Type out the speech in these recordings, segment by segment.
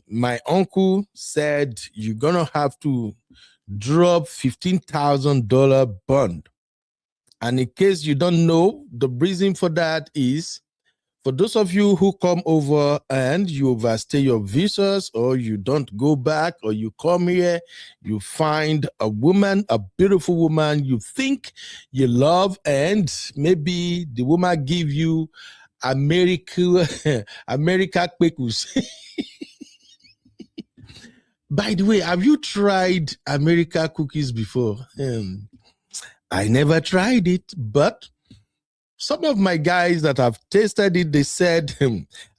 My uncle said you're gonna have to drop $15,000 bond. And in case you don't know, the reason for that is for those of you who come over and you overstay your visas, or you don't go back, or you come here, you find a woman, a beautiful woman you think you love, and maybe the woman give you America Quakus. By the way, have you tried America cookies before? I never tried it, but some of my guys that have tasted it, they said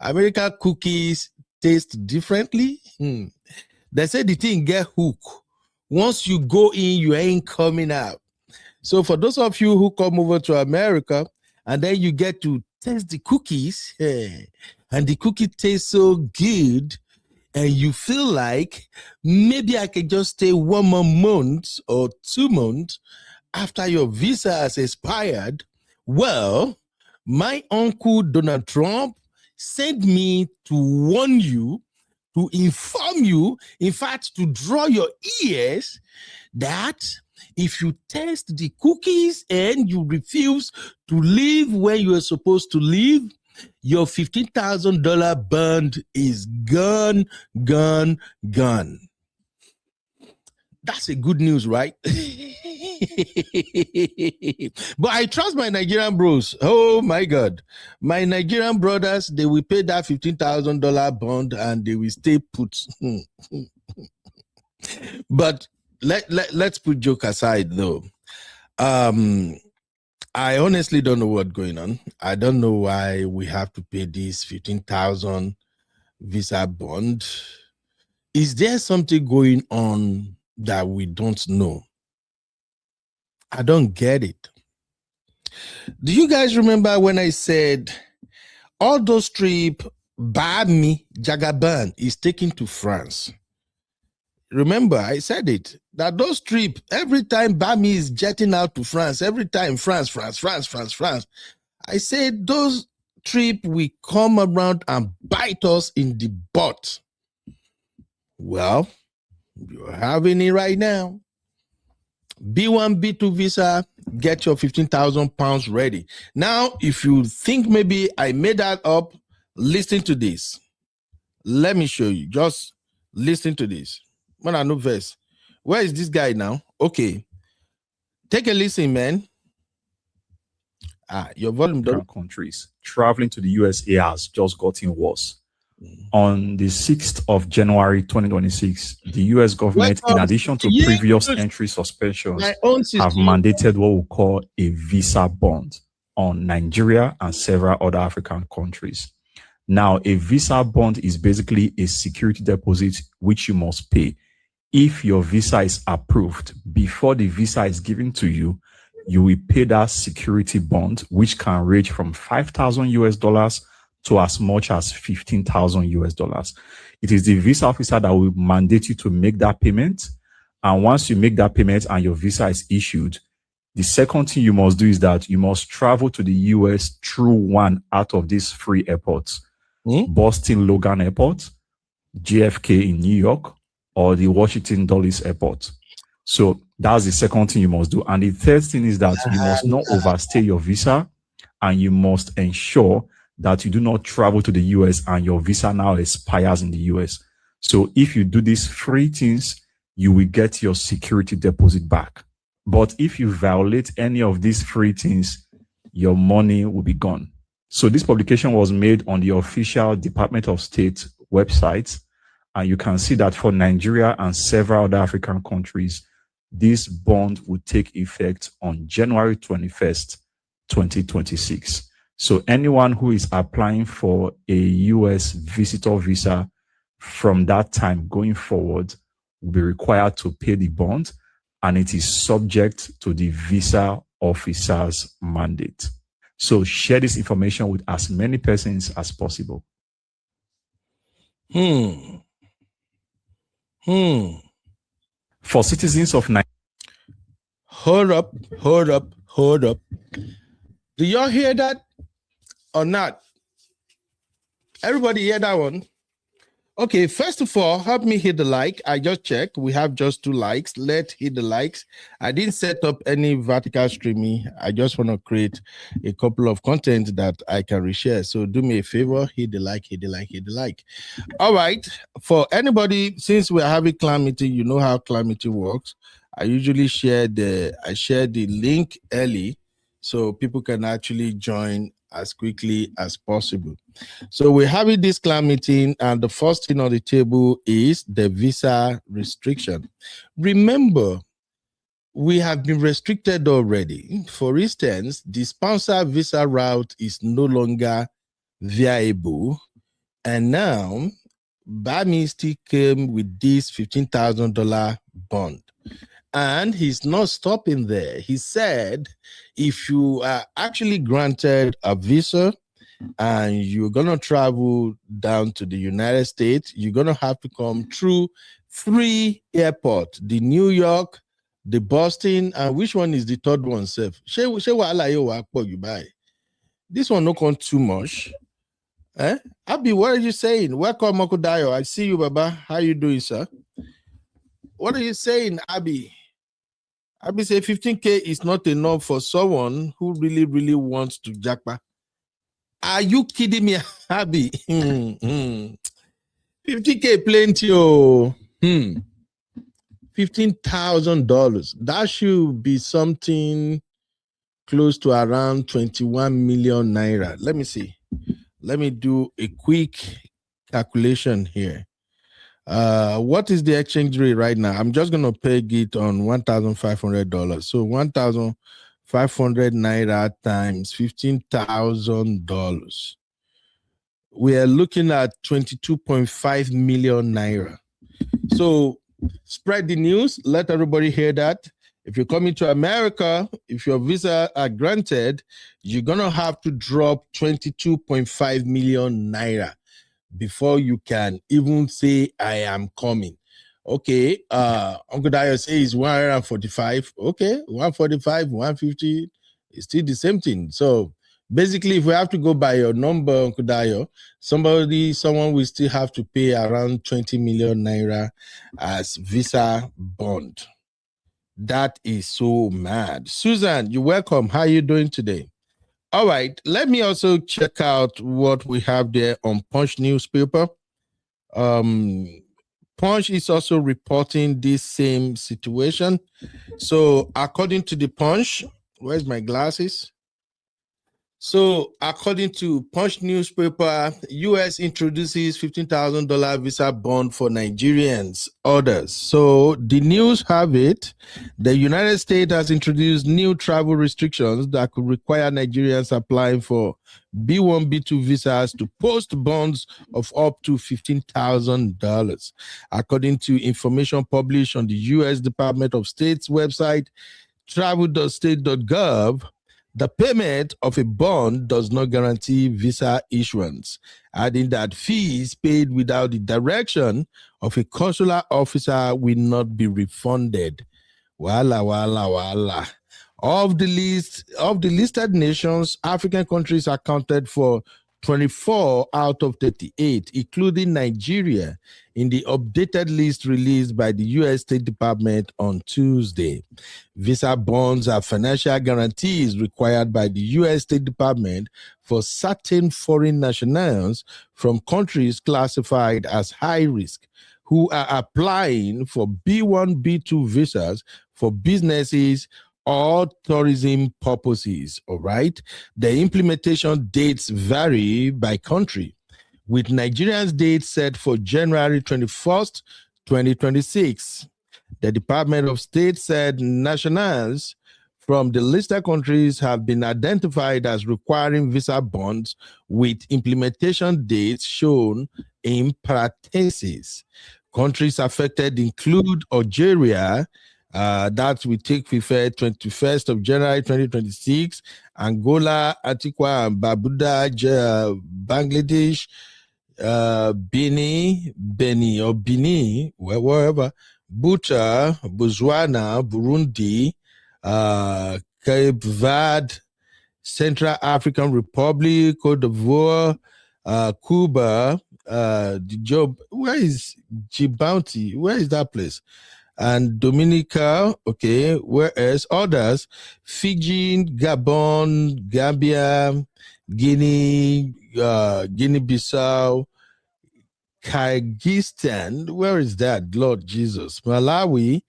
America cookies taste differently. They said the thing get hooked. Once you go in, you ain't coming out. So for those of you who come over to America and then you get to taste the cookies, and the cookie tastes so good, and you feel like maybe I can just stay 1 more month or 2 months after your visa has expired. Well, my uncle Donald Trump sent me to warn you, to inform you, in fact, to draw your ears, that if you taste the cookies and you refuse to leave when you are supposed to leave, your $15,000 bond is gone. That's a good news, right? But I trust my Nigerian bros. Oh my God. My Nigerian brothers, they will pay that $15,000 bond and they will stay put. But let's put joke aside though. I honestly don't know what's going on. I don't know why we have to pay this 15,000 visa bond. Is there something going on that we don't know? I don't get it. Do you guys remember when I said all those trips Bami Jagaban is taken to France? Remember, I said it, that those trips, every time Bami is jetting out to France, every time France. I said those trips will come around and bite us in the butt. Well, you're having it right now. B1, B2 visa, get your 15,000 pounds ready. Now, if you think maybe I made that up, listen to this. Let me show you. Just listen to this. When I know verse. Where is this guy now? Okay. Take a listen, man. Your volume down. Countries. Traveling to the USA has just gotten worse. On the 6th of January 2026, the US government, in addition to previous entry suspensions, have mandated what we call a visa bond on Nigeria and several other African countries. Now, a visa bond is basically a security deposit which you must pay. If your visa is approved, before the visa is given to you, you will pay that security bond, which can range from $5,000 to as much as $15,000. It is the visa officer that will mandate you to make that payment. And once you make that payment and your visa is issued, the second thing you must do is that you must travel to the US through one out of these three airports: Boston Logan Airport, JFK in New York, or the Washington Dulles Airport. So that's the second thing you must do. And the third thing is that you must not overstay your visa, and you must ensure that you do not travel to the US and your visa now expires in the US. So if you do these three things, you will get your security deposit back. But if you violate any of these three things, your money will be gone. So this publication was made on the official Department of State website. And you can see that for Nigeria and several other African countries, this bond will take effect on January 21st, 2026. So anyone who is applying for a US visitor visa from that time going forward will be required to pay the bond, and it is subject to the visa officer's mandate. So share this information with as many persons as possible. For citizens of Nigeria. Hold up. Do y'all hear that or not? Everybody hear that one? Okay, first of all, help me hit the like. I just checked. We have just 2 likes. Let's hit the likes. I didn't set up any vertical streaming. I just want to create a couple of content that I can reshare. So do me a favor, hit the like, hit the like, hit the like. All right. For anybody, since we're having clan meeting, you know how clan meeting works. I usually share the link early so people can actually join as quickly as possible. So we're having this clan meeting, and the first thing on the table is the visa restriction. Remember, we have been restricted already. For instance, the sponsor visa route is no longer viable, and now Bami still came with this $15,000 bond. And he's not stopping there. He said, if you are actually granted a visa and you're going to travel down to the United States, you're going to have to come through 3 airports, the New York, the Boston, and which one is the third one, Seth? This one not come too much. Abi, what are you saying? Welcome, Mokudayo. I see you, Baba. How you doing, sir? What are you saying, Abi? Abi say 15K is not enough for someone who really, really wants to jackpot. Are you kidding me, Abi? 50K plenty, oh. $15,000. That should be something close to around 21 million naira. Let me see. Let me do a quick calculation here. What is the exchange rate right now? I'm just going to peg it on $1,500. So 1,500 naira times $15,000. We are looking at 22.5 million naira. So spread the news. Let everybody hear that. If you're coming to America, if your visa are granted, you're going to have to drop 22.5 million naira before you can even say, I am coming. Okay, Uncle Dio says 145. Okay, 145, 150, it's still the same thing. So basically, if we have to go by your number, Uncle Dio, someone will still have to pay around 20 million naira as visa bond. That is so mad. Susan, you're welcome. How are you doing today? All right, let me also check out what we have there on Punch newspaper. Punch is also reporting this same situation. So according to the Punch, where's my glasses? So according to Punch newspaper, U.S. introduces $15,000 visa bond for Nigerians, others. So the news have it, the United States has introduced new travel restrictions that could require Nigerians applying for B1, B2 visas to post bonds of up to $15,000. According to information published on the U.S. Department of State's website, travel.state.gov, the payment of a bond does not guarantee visa issuance, adding that fees paid without the direction of a consular officer will not be refunded. Wala, wala, wala. Of the listed nations, African countries accounted for 24 out of 38, including Nigeria, in the updated list released by the U.S. State Department on Tuesday. Visa bonds are financial guarantees required by the U.S. State Department for certain foreign nationals from countries classified as high risk who are applying for B1, B2 visas for businesses or tourism purposes, all right? The implementation dates vary by country, with Nigeria's date set for January 21st, 2026. The Department of State said nationals from the listed countries have been identified as requiring visa bonds with implementation dates shown in parentheses. Countries affected include Algeria, that will take effect 21st of January 2026, Angola, Antigua and Barbuda, Bangladesh, Benin, wherever, Bhutan, Botswana, Burundi, Cape Verde, Central African Republic, Cote d'Ivoire, Cuba, the job. Where is Djibouti? Where is that place? And Dominica, okay, whereas others, Fiji, Gabon, Gambia, Guinea, Guinea-Bissau, Kyrgyzstan, where is that? Lord Jesus. Malawi,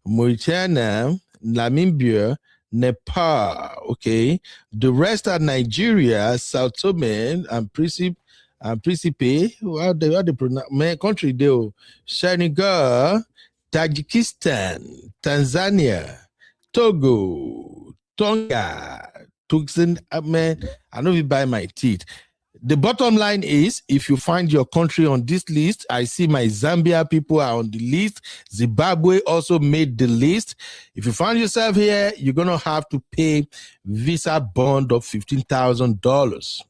Mauritania, Namibia, Nepal, okay. The rest are Nigeria, Sao Tome and Principe, how they pronounce my country though. Senegal, Tajikistan, Tanzania, Togo, Tonga, Tucson, man, I know you buy my teeth. The bottom line is, if you find your country on this list, I see my Zambia people are on the list. Zimbabwe also made the list. If you find yourself here, you're going to have to pay visa bond of $15,000.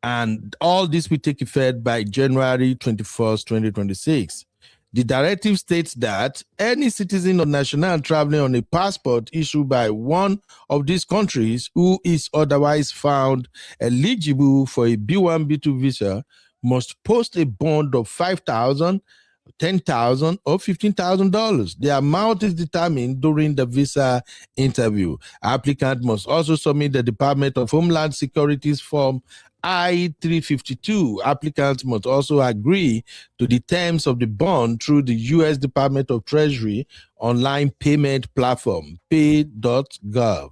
And all this will take effect by January 21st, 2026. The directive states that any citizen or national traveling on a passport issued by one of these countries who is otherwise found eligible for a B1, B2 visa must post a bond of $5,000, $10,000, or $15,000. The amount is determined during the visa interview. Applicant must also submit the Department of Homeland Security's Form I-352. Applicants must also agree to the terms of the bond through the U.S. Department of Treasury online payment platform, pay.gov.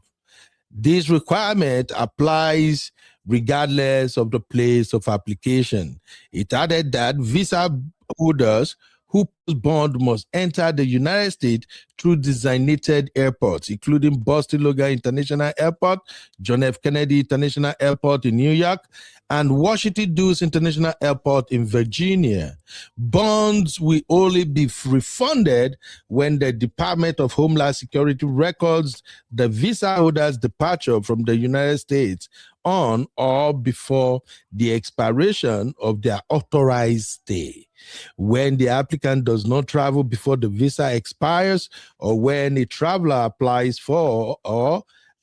This requirement applies regardless of the place of application. It added that visa holders who post bond must enter the United States through designated airports, including Boston Logan International Airport, John F. Kennedy International Airport in New York, and Washington Dulles International Airport in Virginia. Bonds will only be refunded when the Department of Homeland Security records the visa holder's departure from the United States on or before the expiration of their authorized stay. When the applicant does not travel before the visa expires, or when a traveler applies for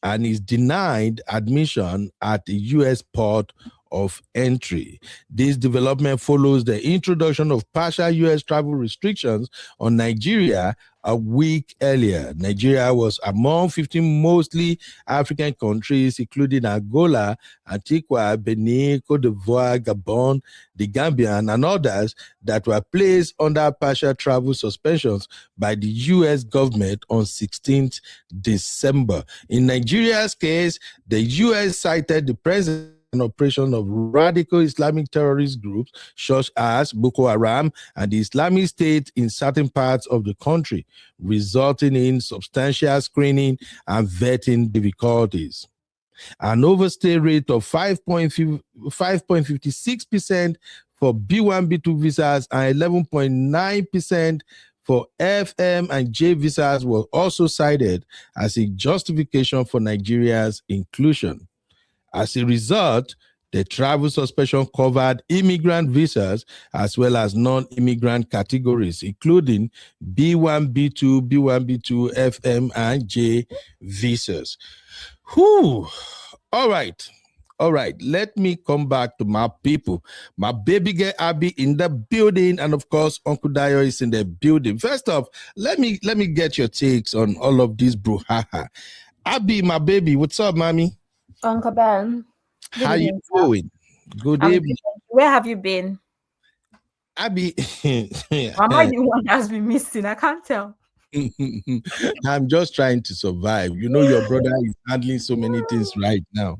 and is denied admission at the U.S. port of entry. This development follows the introduction of partial U.S. travel restrictions on Nigeria a week earlier. Nigeria was among 15 mostly African countries, including Angola, Antigua, Benin, Cote d'Ivoire, Gabon, the Gambian, and others that were placed under partial travel suspensions by the U.S. government on 16th December. In Nigeria's case, the U.S. cited the presence and operation of radical Islamic terrorist groups such as Boko Haram and the Islamic State in certain parts of the country, resulting in substantial screening and vetting difficulties. An overstay rate of 5.56% for B1, B2 visas and 11.9% for FM and J visas was also cited as a justification for Nigeria's inclusion. As a result, the travel suspension covered immigrant visas as well as non-immigrant categories, including B1, B2, FM, and J visas. Whew. All right. Let me come back to my people. My baby girl Abby in the building, and of course, Uncle Dio is in the building. First off, let me get your takes on all of this brouhaha. Abby, my baby, what's up, mommy? Uncle Ben. How you doing? Good evening. Where have you been? Abby. Am I the one that's been missing? I can't tell. I'm just trying to survive. You know, your brother is handling so many things right now.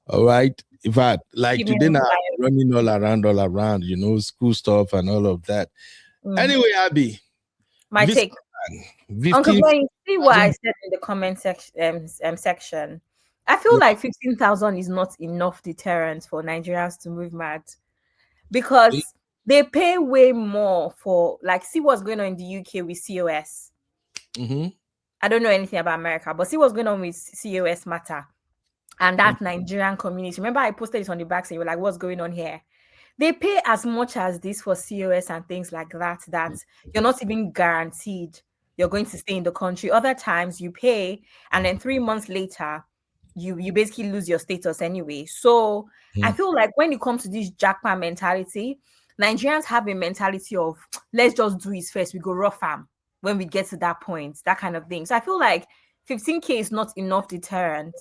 All right. In fact, like today now, running all around, you know, school stuff and all of that. Anyway, Abby. My take. Uncle Ben, you see what I said in the comment section? I feel like 15,000 is not enough deterrent for Nigerians to move mad, because they pay way more for, like, see what's going on in the UK with COS. I don't know anything about America, but see what's going on with COS matter and that Nigerian community. Remember, I posted it on the back saying, like, what's going on here? They pay as much as this for COS and things like that, that you're not even guaranteed you're going to stay in the country. Other times you pay, and then 3 months later, you basically lose your status anyway. So I feel like when it comes to this jackpot mentality, Nigerians have a mentality of let's just do it first. We go rough am when we get to that point, that kind of thing. So I feel like 15K is not enough deterrent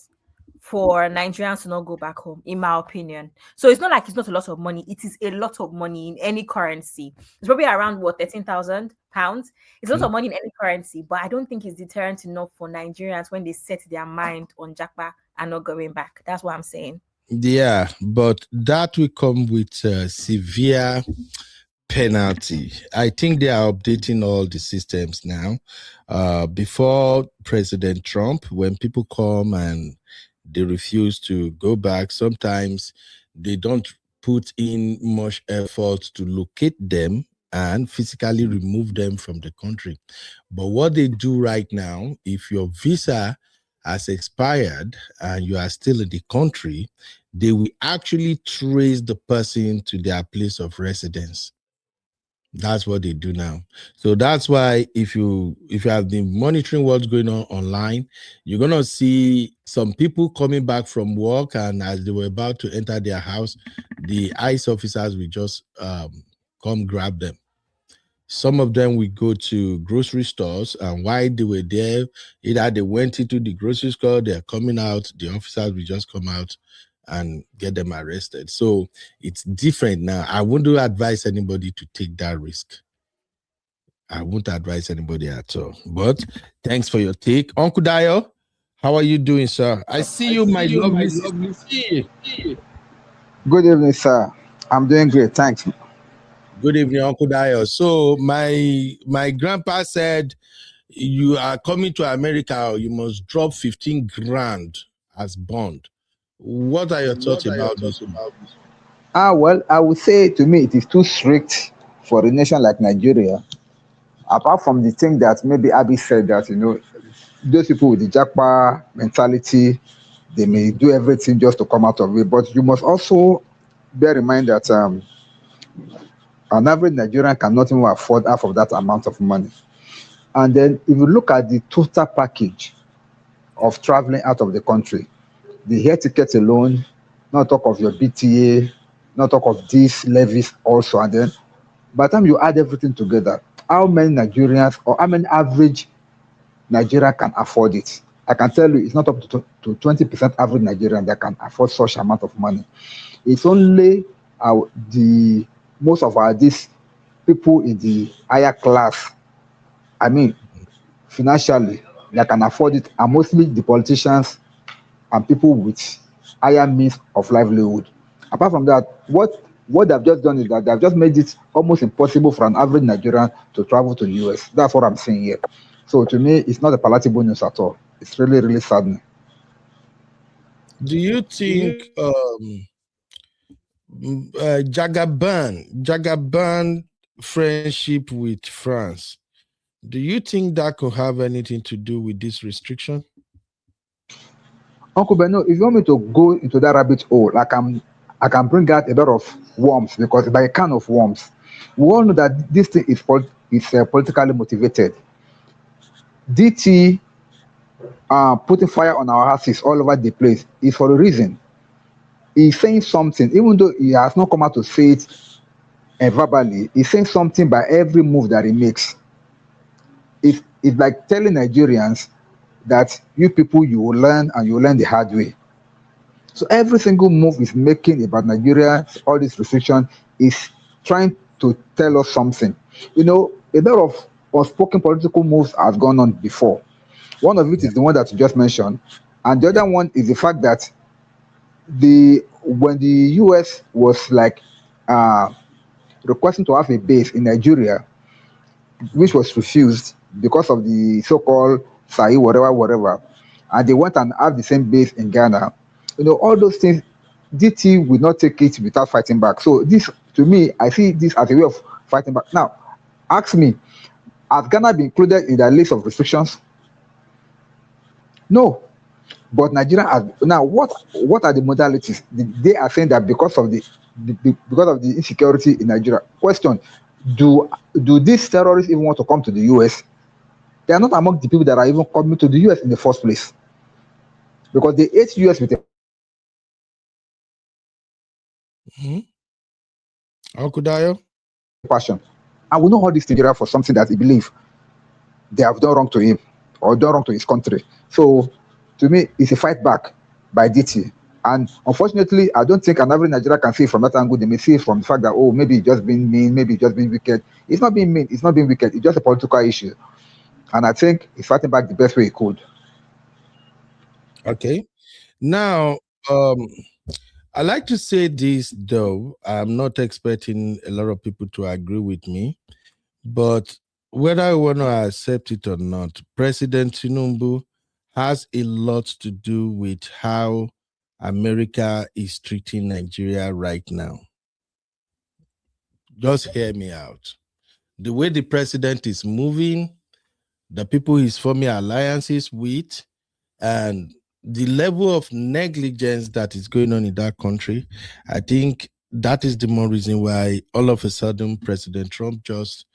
for Nigerians to not go back home, in my opinion. So it's not like it's not a lot of money. It is a lot of money in any currency. It's probably around what, £13,000. It's a lot of money in any currency, but I don't think it's deterrent enough for Nigerians when they set their mind on Japa and not going back. That's what I'm saying. Yeah, but that will come with severe penalty. I think they are updating all the systems now. Before President Trump, when people come and they refuse to go back, sometimes they don't put in much effort to locate them and physically remove them from the country. But what they do right now, if your visa has expired and you are still in the country, they will actually trace the person to their place of residence. That's what they do now. So that's why if you have been monitoring what's going on online, you're gonna see some people coming back from work, and as they were about to enter their house, the ICE officers will just come grab them. Some of them will go to grocery stores, and while they were there, either they went into the grocery store, they're coming out, the officers will just come out and get them arrested. So it's different now. I wouldn't advise anybody to take that risk. I won't advise anybody at all. But thanks for your take. Uncle Dio, how are you doing, sir? I see you, my lovely sister. Good evening, sir. I'm doing great. Thanks. Good evening, Uncle Dio. So my grandpa said you are coming to America, you must drop 15 grand as bond. What are your thoughts about this? Well, I would say to me it is too strict for a nation like Nigeria. Apart from the thing that maybe Abby said that, those people with the Japa mentality, they may do everything just to come out of it. But you must also bear in mind that an average Nigerian cannot even afford half of that amount of money. And then if you look at the total package of traveling out of the country, the air ticket alone, not talk of your BTA, not talk of these levies also. And then by the time you add everything together, how many Nigerians or how many average Nigeria can afford it? I can tell you it's not up to 20% average Nigerian that can afford such amount of money. It's only the most of these people in the higher class, financially, that can afford it, and mostly the politicians and people with higher means of livelihood. Apart from that, what they've just done is that they've just made it almost impossible for an average Nigerian to travel to the US. That's what I'm saying here. So to me, it's not a palatable news at all. It's really, really saddening. Do you think Jagaban friendship with France, do you think that could have anything to do with this restriction? Uncle Beno, if you want me to go into that rabbit hole, I can bring out a lot of worms, because it's like a can of worms. We all know that this thing is politically motivated. DT putting fire on our houses all over the place is for a reason. He's saying something, even though he has not come out to say it verbally. He's saying something by every move that he makes. It's like telling Nigerians that you people, you will learn, and you will learn the hard way. So every single move is making about Nigeria, all this restriction, is trying to tell us something. A lot of unspoken political moves have gone on before. One of it is the one that you just mentioned, and the other one is the fact that when the US was like requesting to have a base in Nigeria, which was refused because of the so-called Sahi whatever, and they went and have the same base in Ghana. All those things, DT will not take it without fighting back. So this, to me, I see this as a way of fighting back. Now, ask me, has Ghana been included in the list of restrictions? No. But Nigeria has. Now, what are the modalities? They are saying that because of the insecurity in Nigeria. Question: Do these terrorists even want to come to the US? They are not among the people that are even coming to the US in the first place, because they hate US with Uncle Dio? passion. And we know all this Nigeria for something that he believes they have done wrong to him or done wrong to his country. So to me, it's a fight back by DT. And unfortunately, I don't think an average Nigeria can see it from that angle. They may see it from the fact that, oh, maybe it's just being mean, maybe it's just being wicked. It's not being mean, it's not being wicked, it's just a political issue. And I think he's fighting back the best way he could. Okay. Now, I like to say this, though. I'm not expecting a lot of people to agree with me, but whether I want to accept it or not, President Tinubu has a lot to do with how America is treating Nigeria right now. Just hear me out. The way the president is moving, the people he's forming alliances with, and the level of negligence that is going on in that country, I think that is the more reason why all of a sudden President Trump just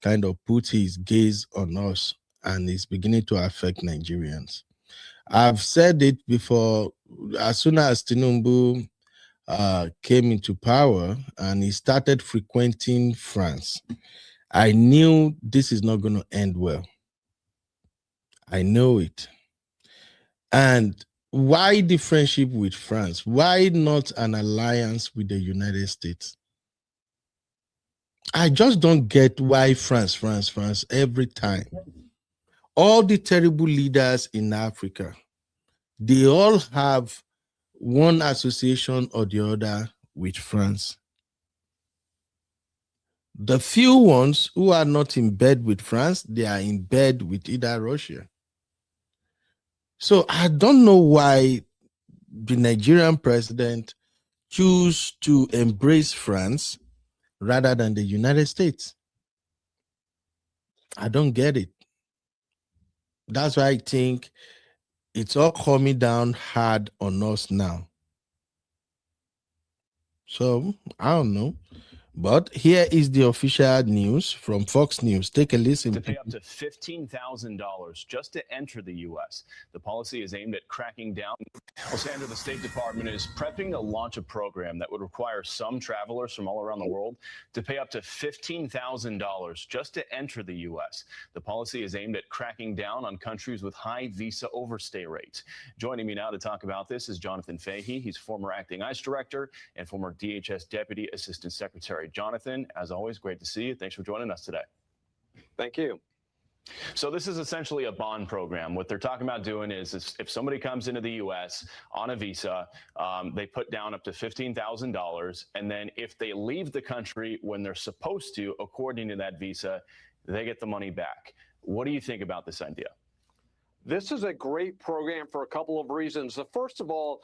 kind of put his gaze on us and is beginning to affect Nigerians. I've said it before, as soon as Tinubu came into power and he started frequenting France, I knew this is not going to end well. I know it. And why the friendship with France? Why not an alliance with the United States? I just don't get why France every time. All the terrible leaders in Africa, they all have one association or the other with France. The few ones who are not in bed with France, they are in bed with either Russia. So I don't know why the Nigerian president choose to embrace France rather than the United States. I don't get it. That's why I think it's all coming down hard on us now. So I don't know. But here is the official news from Fox News. Take a listen. To pay up to $15,000 just to enter the U.S. The policy is aimed at cracking down. Well, Sandra, the State Department is prepping to launch a program that would require some travelers from all around the world to pay up to $15,000 just to enter the U.S. The policy is aimed at cracking down on countries with high visa overstay rates. Joining me now to talk about this is Jonathan Fahey. He's former acting ICE director and former DHS Deputy Assistant Secretary. Jonathan, as always, great to see you. Thanks for joining us today. Thank you. So this is essentially a bond program. What they're talking about doing is if somebody comes into the U.S. on a visa, they put down up to $15,000. And then if they leave the country when they're supposed to, according to that visa, they get the money back. What do you think about this idea? This is a great program for a couple of reasons. First of all,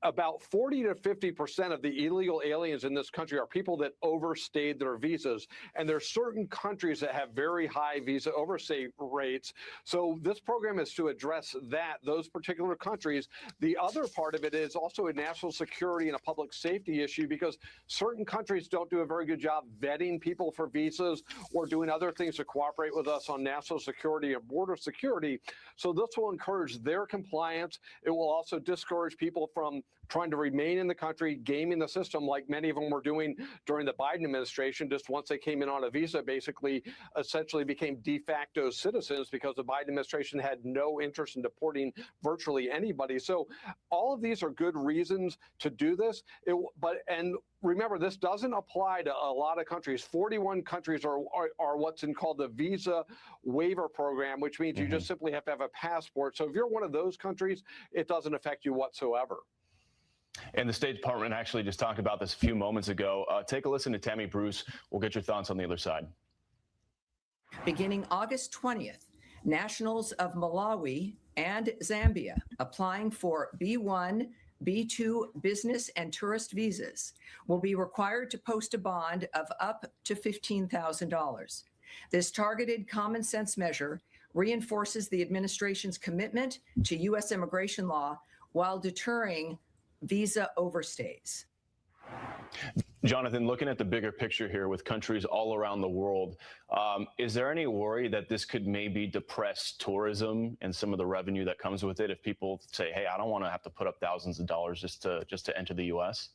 about 40 to 50% of the illegal aliens in this country are people that overstayed their visas. And there are certain countries that have very high visa overstay rates. So this program is to address those particular countries. The other part of it is also a national security and a public safety issue, because certain countries don't do a very good job vetting people for visas or doing other things to cooperate with us on national security and border security. So this will encourage their compliance. It will also discourage people from trying to remain in the country, gaming the system like many of them were doing during the Biden administration. Just once they came in on a visa, basically, essentially became de facto citizens because the Biden administration had no interest in deporting virtually anybody. So all of these are good reasons to do this. And remember, this doesn't apply to a lot of countries. 41 countries are what's called the visa waiver program, which means you just simply have to have a passport. So if you're one of those countries, it doesn't affect you whatsoever. And the State Department actually just talked about this a few moments ago. Take a listen to Tammy Bruce. We'll get your thoughts on the other side. Beginning August 20th, nationals of Malawi and Zambia applying for B1, B2 business and tourist visas will be required to post a bond of up to $15,000. This targeted common sense measure reinforces the administration's commitment to U.S. immigration law while deterring visa overstays. Jonathan, looking at the bigger picture here with countries all around the world, is there any worry that this could maybe depress tourism and some of the revenue that comes with it if people say, hey, I don't want to have to put up thousands of dollars just to enter the U.S.?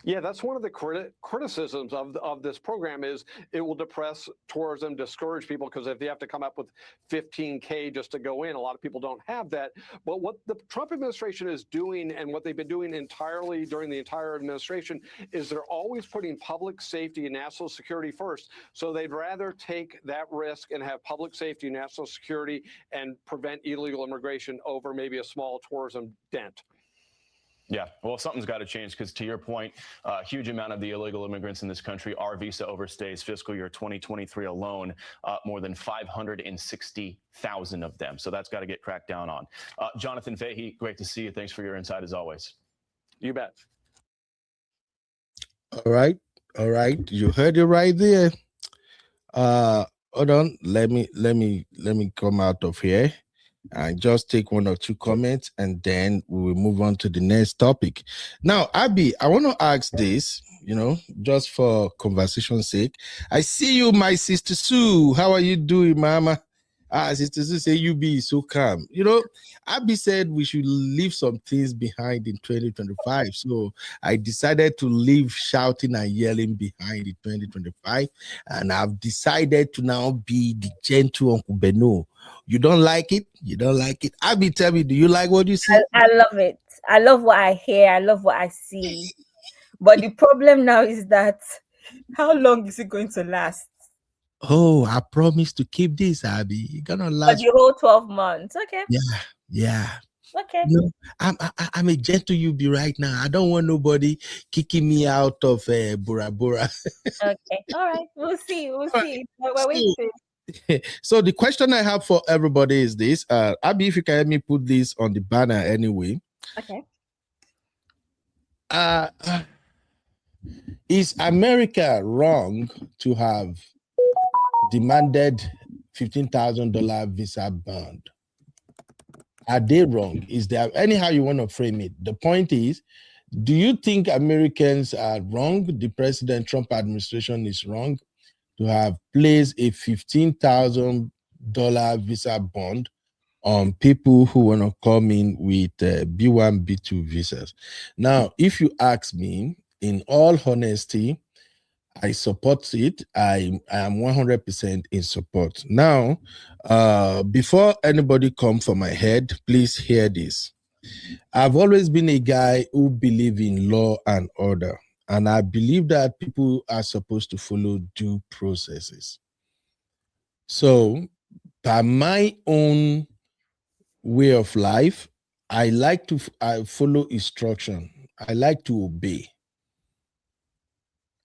Yeah, that's one of the criticisms of this program is it will depress tourism, discourage people, because if you have to come up with $15K just to go in, a lot of people don't have that. But what the Trump administration is doing, and what they've been doing entirely during the entire administration, is they're always putting public safety and national security first. So they'd rather take that risk and have public safety, national security, and prevent illegal immigration over maybe a small tourism dent. Yeah, well, something's got to change because, to your point, a huge amount of the illegal immigrants in this country are visa overstays. Fiscal year 2023 alone, more than 560,000 of them. So that's got to get cracked down on. Jonathan Fahey, great to see you. Thanks for your insight as always. You bet. All right. You heard it right there. Hold on. Let me come out of here and just take one or two comments, and then we will move on to the next topic. Now, Abby, I want to ask this, just for conversation's sake. I see you, my sister Sue. How are you doing, Mama? Sister Sue say you be so calm. Abby said we should leave some things behind in 2025. So I decided to leave shouting and yelling behind in 2025. And I've decided to now be the gentle Uncle Beno. You don't like it? You don't like it? Abby, tell me, do you like what you see? I love it. I love what I hear. I love what I see. But the problem now is that how long is it going to last? Oh, I promise to keep this, Abby. It's gonna last for the whole 12 months. Okay. Yeah. Okay. I'm a gentle UB right now. I don't want nobody kicking me out of Bora Bora. Okay. All right. We'll see. We're waiting. So the question I have for everybody is this. Abby, if you can help me put this on the banner anyway. Okay. Is America wrong to have demanded $15,000 visa bond? Are they wrong? Is there anyhow you want to frame it? The point is, do you think Americans are wrong? The President Trump administration is wrong to have placed a $15,000 visa bond on people who want to come in with B1, B2 visas? Now, if you ask me, in all honesty, I support it. I am 100% in support. Now, before anybody come for my head, please hear this. I've always been a guy who believes in law and order, and I believe that people are supposed to follow due processes. So, by my own way of life, I like to follow instruction. I like to obey.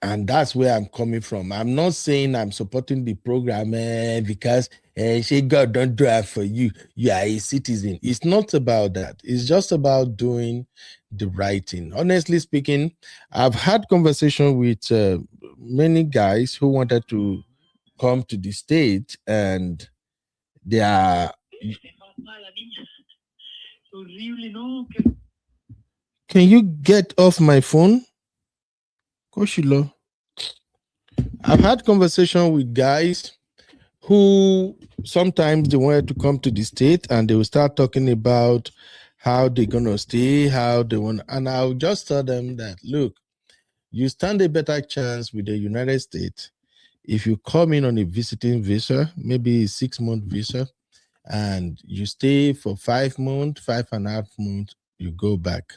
And that's where I'm coming from. I'm not saying I'm supporting the program because God don't do it for you. You are a citizen. It's not about that. It's just about doing the right thing. Honestly speaking, I've had conversation with many guys who wanted to come to the state, and they are... Can you get off my phone? Koshilo. I've had conversation with guys who sometimes they wanted to come to the state, and they will start talking about how they're gonna stay, how they want, and I'll just tell them that, look, you stand a better chance with the United States if you come in on a visiting visa, maybe a 6-month visa, and you stay for 5 months, 5.5 months, you go back.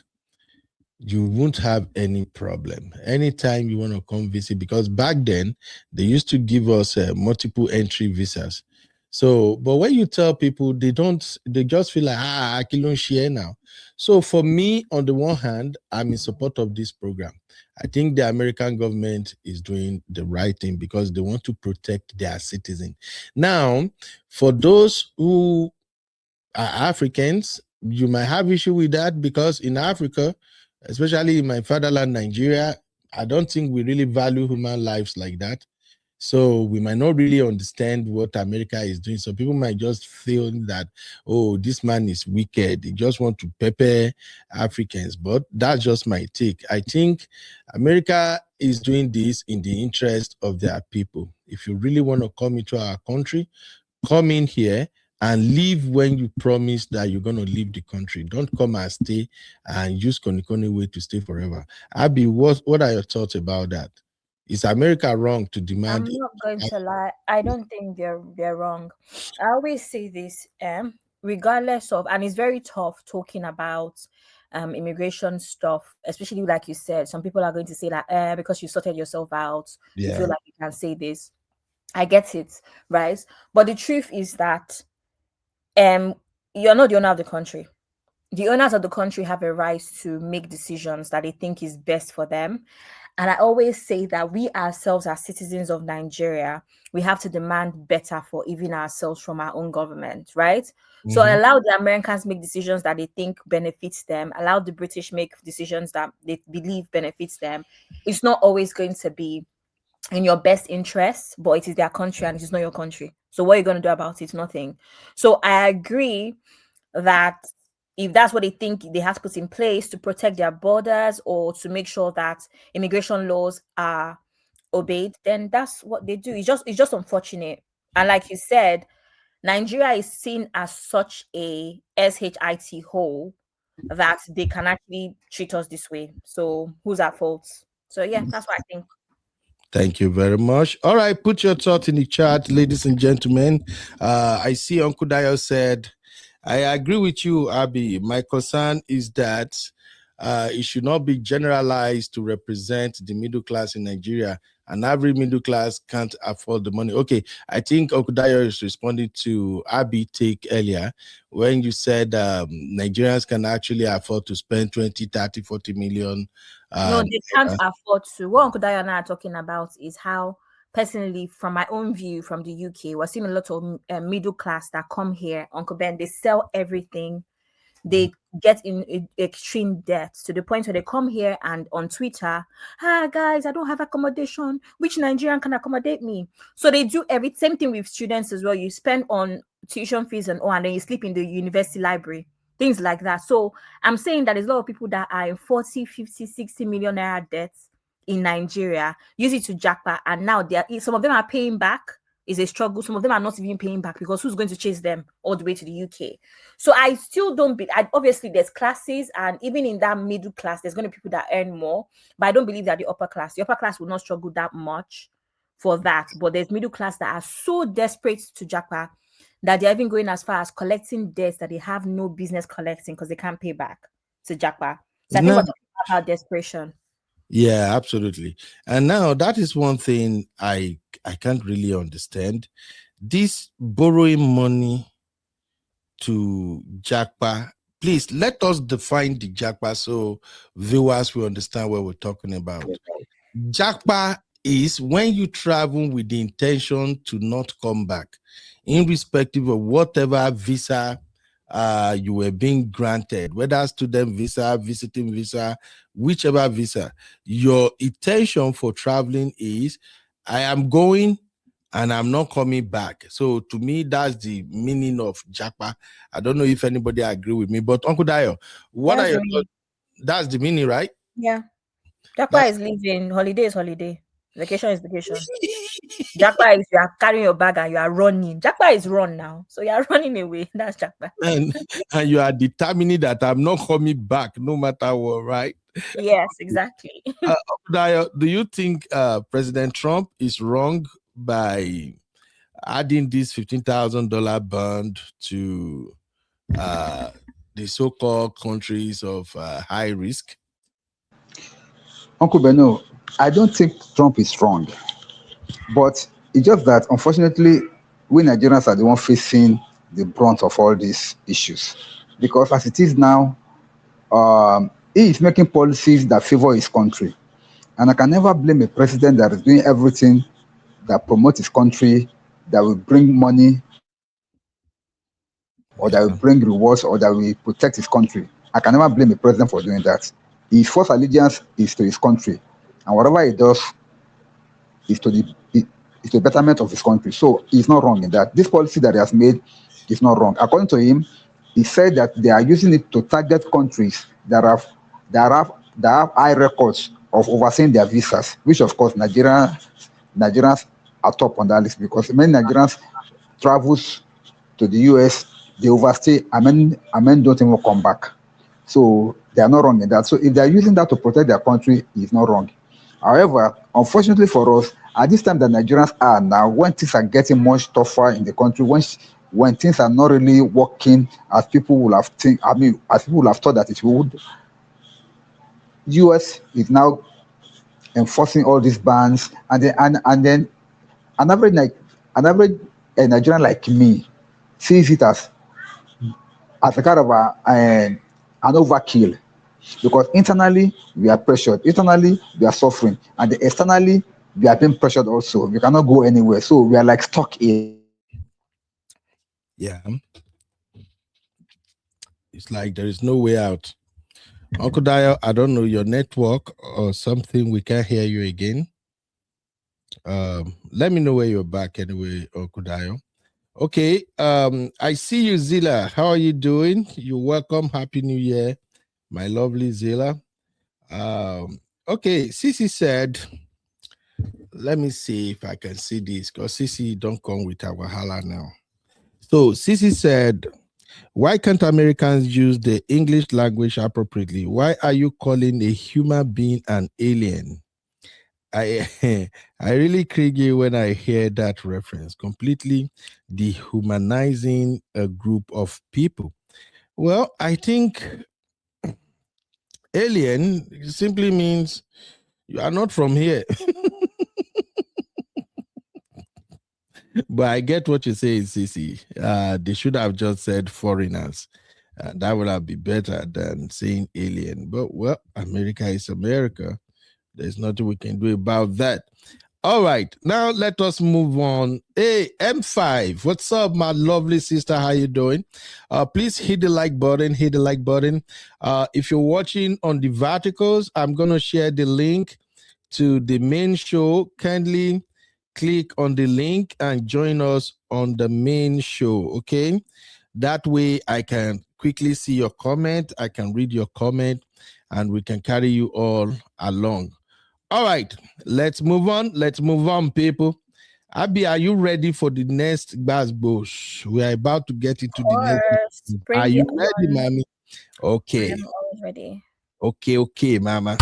You won't have any problem anytime you want to come visit, because back then they used to give us multiple entry visas. So, but when you tell people, they just feel like, I can't share now. So for me, on the one hand, I'm in support of this program. I think the American government is doing the right thing because they want to protect their citizens. Now, for those who are Africans, you might have issue with that, because in Africa, especially in my fatherland, Nigeria, I don't think we really value human lives like that. So we might not really understand what America is doing. So people might just feel that, oh, this man is wicked. He just want to pepper Africans. But that's just my take. I think America is doing this in the interest of their people. If you really want to come into our country, come in here and leave when you promise that you're going to leave the country. Don't come and stay and use Konikoni way to stay forever. Abby, what are your thoughts about that? Is America wrong to demand? I'm not going to lie. I don't think they're wrong. I always say this, regardless of, and it's very tough talking about immigration stuff, especially like you said, some people are going to say that because you sorted yourself out, you feel like you can say this. I get it, right? But the truth is that you're not the owner of the country. The owners of the country have a right to make decisions that they think is best for them. And I always say that we ourselves, as citizens of Nigeria, we have to demand better for even ourselves from our own government, right? Mm-hmm. So allow the Americans make decisions that they think benefits them. Allow the British make decisions that they believe benefits them. It's not always going to be in your best interest, but it is their country and it is not your country. So what are you going to do about it? Nothing. So I agree that if that's what they think they have to put in place to protect their borders or to make sure that immigration laws are obeyed, then that's what they do. It's just unfortunate. And like you said, Nigeria is seen as such a SHIT hole that they can actually treat us this way. So who's at fault? So yeah, that's what I think. Thank you very much. All right, put your thought in the chat, ladies and gentlemen. I see Uncle Dio said, I agree with you, Abby. My concern is that it should not be generalized to represent the middle class in Nigeria. And every middle class can't afford the money. Okay, I think Uncle Dio is responding to Abby take earlier when you said Nigerians can actually afford to spend 20, 30, 40 million. No, they can't afford to. What Uncle Dio and I are talking about is how, personally, from my own view from the UK, we're seeing a lot of middle class that come here, Uncle Ben, they sell everything. They get in extreme debt to the point where they come here and on Twitter, hi guys, I don't have accommodation. Which Nigerian can accommodate me? So they do same thing with students as well. You spend on tuition fees and then you sleep in the university library, things like that. So I'm saying that there's a lot of people that are in 40, 50, 60 million naira debts in Nigeria, use it to jackpot, and now some of them are paying back. Is a struggle. Some of them are not even paying back because who's going to chase them all the way to the UK? So I still don't obviously there's classes, and even in that middle class, there's going to be people that earn more, but I don't believe that the upper class will not struggle that much for that. But there's middle class that are so desperate to jackpot that they're even going as far as collecting debts that they have no business collecting because they can't pay back to jackpot. So I think we're talking about desperation. Yeah, absolutely. And now that is one thing I can't really understand. This borrowing money to jackpot, please let us define the jackpot so viewers will understand what we're talking about. Jackpot is when you travel with the intention to not come back, irrespective of whatever visa you were being granted, whether student visa, visiting visa, whichever visa. Your intention for traveling is, I am going and I'm not coming back. So to me, that's the meaning of jackpot. I don't know if anybody agree with me, but Uncle Dio, what are your thoughts? That's the meaning, right? Yeah. Jackpot is leaving, holiday is holiday, vacation is vacation. Jackpot is you are carrying your bag and you are running. Jackpot is run now. So you are running away. That's jackpot. And you are determining that I'm not coming back no matter what, right? Yes, exactly. Do you think President Trump is wrong by adding this $15,000 bond to the so-called countries of high risk? Uncle Beno, I don't think Trump is wrong. But it's just that, unfortunately, we Nigerians are the one facing the brunt of all these issues. Because as it is now, he is making policies that favor his country. And I can never blame a president that is doing everything that promotes his country, that will bring money, or that will bring rewards, or that will protect his country. I can never blame a president for doing that. His first allegiance is to his country. And whatever he does is to the betterment of his country. So he's not wrong in that. This policy that he has made is not wrong. According to him, he said that they are using it to target countries that have high records of overseeing their visas, which of course Nigerians are top on that list, because many Nigerians travels to the US, they overstay, and men don't even come back. So they are not wrong in that. So if they are using that to protect their country, it's not wrong. However, unfortunately for us, at this time that Nigerians are now, when things are getting much tougher in the country, when things are not really working as people will have as people will have thought that it would, US is now enforcing all these bans, and then an average Nigerian like me sees it as a kind of an overkill, because internally we are pressured, internally we are suffering, and externally we are being pressured also. We cannot go anywhere, so we are like stuck in. Yeah, it's like there is no way out. Uncle Dio, I don't know your network or something. We can't hear you again. Let me know where you're back anyway, Uncle Dio. Okay, I see you, Zila. How are you doing? You're welcome. Happy New Year, my lovely Zila. Okay, Sisi said, let me see if I can see this, because Sisi don't come with our wahala now. So Sisi said, why can't Americans use the English language appropriately? Why are you calling a human being an alien? I really cringe when I hear that reference, completely dehumanizing a group of people. Well, I think alien simply means you are not from here. But I get what you say, Sisi. They should have just said foreigners. That would have been better than saying alien. But, well, America is America. There's nothing we can do about that. All right, now let us move on. Hey, M5, what's up, my lovely sister? How you doing? Please hit the like button, hit the like button. If you're watching on the verticals, I'm going to share the link to the main show. Kindly click on the link and join us on the main show, okay? That way I can quickly see your comment, I can read your comment, and we can carry you all along. All right, let's move on. Let's move on, people. Abi, are you ready for the next Bass Bush? We are about to get into the next. Are you ready, mommy? Okay. I'm always ready. Okay, mama.